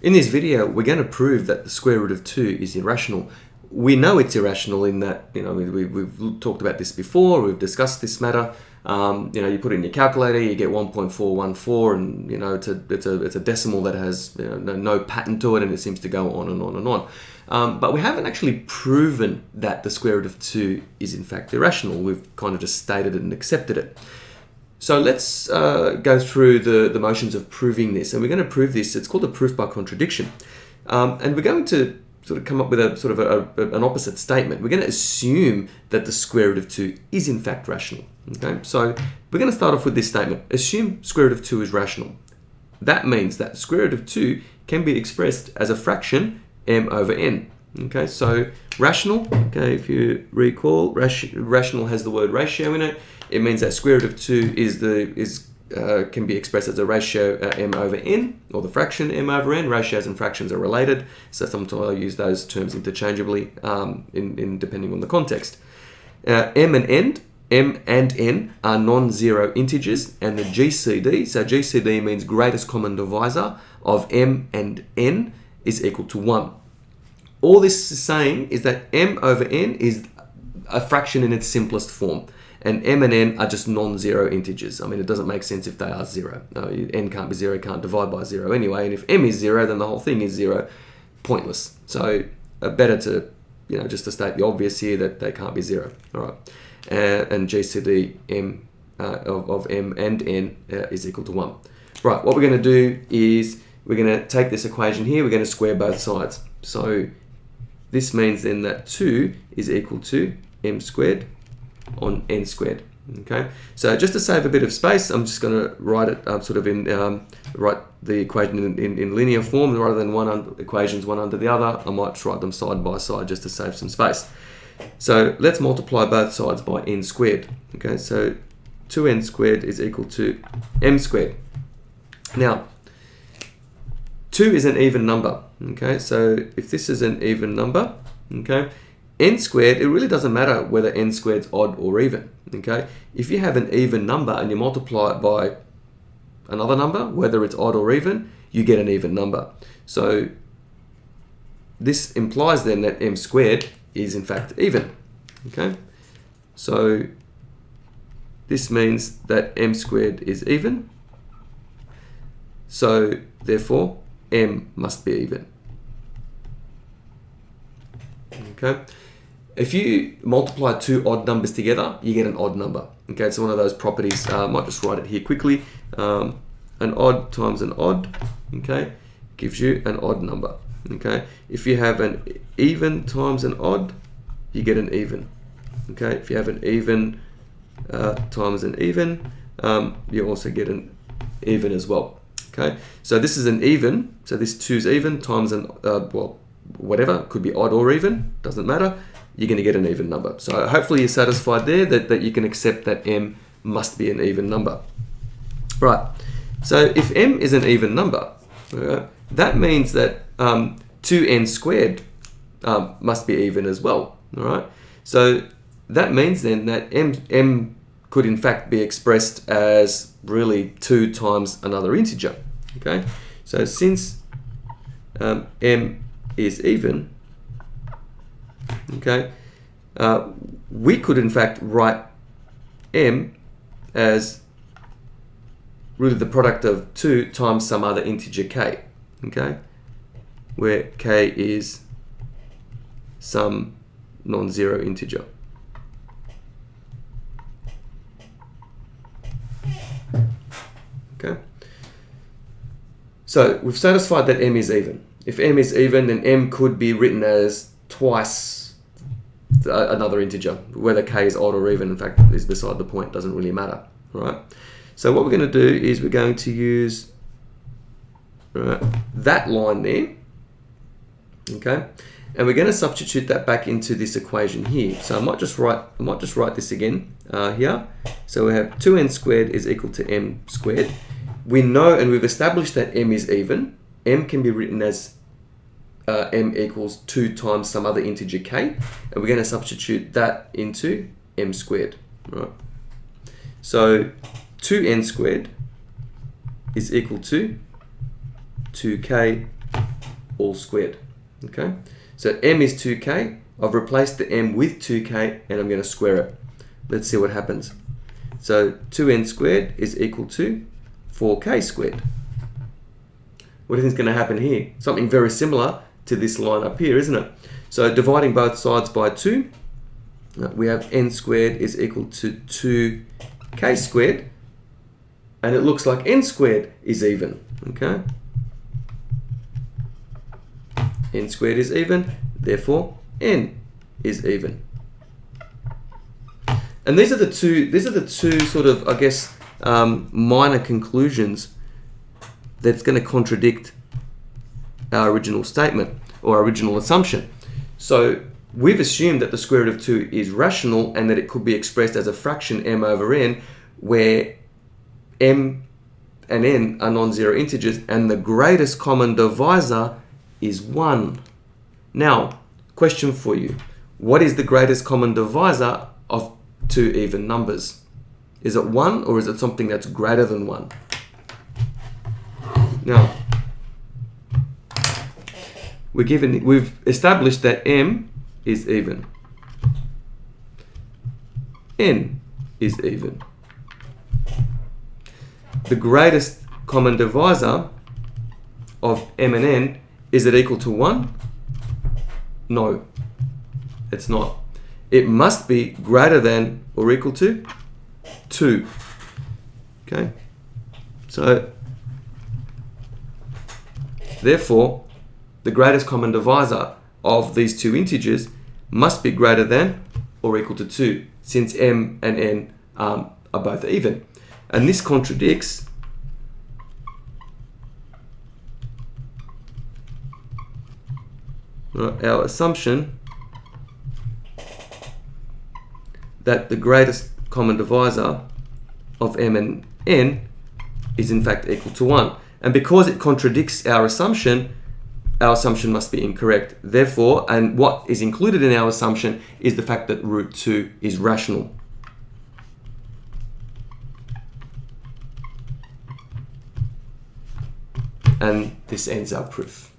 In this video, we're going to prove that the square root of 2 is irrational. We know it's irrational in that, we've talked about this before, we've discussed this matter. You put it in your calculator, you get 1.414, and it's a decimal that has no pattern to it, and it seems to go on and on and on. But we haven't actually proven that the square root of 2 is in fact irrational. We've kind of just stated it and accepted it. So let's go through the motions of proving this, and we're going to prove this. It's called a proof by contradiction, and we're going to sort of come up with an opposite statement. We're going to assume that the square root of 2 is in fact rational. Okay, so we're going to start off with this statement: assume square root of 2 is rational. That means that the square root of 2 can be expressed as a fraction m over n. Okay, so rational. Okay, if you recall, rational has the word ratio in it. It means that square root of 2 can be expressed as a ratio m over n, or the fraction m over n. Ratios and fractions are related, so sometimes I'll use those terms interchangeably depending on the context. M and n are non-zero integers, and the GCD, so GCD means greatest common divisor of m and n, is equal to 1. All this is saying is that m over n is a fraction in its simplest form. And m and n are just non-zero integers. I mean, it doesn't make sense if they are 0. N can't be 0, can't divide by 0 anyway. And if m is 0, then the whole thing is 0. Pointless. So better to, just to state the obvious here that they can't be 0. All right. And GCD m of m and n is equal to 1. Right. What we're going to do is we're going to take this equation here. We're going to square both sides. So this means then that 2 is equal to m squared on n squared. Okay, so just to save a bit of space, I'm just going to write it write the equation in linear form rather than equations one under the other. I might write them side by side just to save some space. So let's multiply both sides by n squared. Okay, so 2n squared is equal to m squared. Now 2 is an even number. Okay, so if this is an even number, okay, n squared, it really doesn't matter whether n squared's odd or even. Okay, if you have an even number and you multiply it by another number, whether it's odd or even, you get an even number. So this implies then that m squared is in fact even. Okay, so this means that m squared is even. So therefore m must be even. Okay. If you multiply two odd numbers together, you get an odd number. Okay, it's one of those properties. I might just write it here quickly. An odd times an odd, okay, gives you an odd number. Okay, if you have an even times an odd, you get an even. Okay, if you have an even times an even, you also get an even as well. Okay, so this is an even. So this 2's even times an whatever, could be odd or even, doesn't matter. You're going to get an even number. So hopefully you're satisfied there that you can accept that m must be an even number. Right, so if m is an even number, that means that 2n squared must be even as well. All right, so that means then that m could in fact be expressed as really 2 times another integer. Okay, so since m is even, okay, we could in fact write m as really the product of 2 times some other integer k, okay, where k is some non-zero integer. Okay, so we've satisfied that m is even. If m is even, then m could be written as twice another integer. Whether k is odd or even, in fact, is beside the point. Doesn't really matter. Right. So what we're going to do is we're going to use that line there. Okay, and we're going to substitute that back into this equation here. So I might just write this again here. So we have 2n squared is equal to m squared. We know and we've established that m is even. M can be written as m equals 2 times some other integer k, and we're going to substitute that into m squared. Right. So 2n squared is equal to 2k all squared. Okay, so m is 2k. I've replaced the m with 2k and I'm going to square it. Let's see what happens. So 2n squared is equal to 4k squared. What do you think is going to happen here? Something very similar to this line up here, isn't it? So dividing both sides by 2, we have n squared is equal to 2k squared, and it looks like n squared is even. Okay, n squared is even, therefore n is even. And these are the two sort of, I guess, minor conclusions that's going to contradict our original statement or original assumption. So we've assumed that the square root of 2 is rational and that it could be expressed as a fraction m over n, where m and n are non-zero integers and the greatest common divisor is 1. Now, question for you. What is the greatest common divisor of two even numbers? Is it 1 or is it something that's greater than 1? Now, we've established that m is even. N is even. The greatest common divisor of m and n, is it equal to 1? No, it's not. It must be greater than or equal to 2. Okay, so therefore the greatest common divisor of these two integers must be greater than or equal to 2, since m and n are both even. And this contradicts our assumption that the greatest common divisor of m and n is in fact equal to 1. And because it contradicts our assumption must be incorrect. Therefore, and what is included in our assumption is the fact that root 2 is rational. And this ends our proof.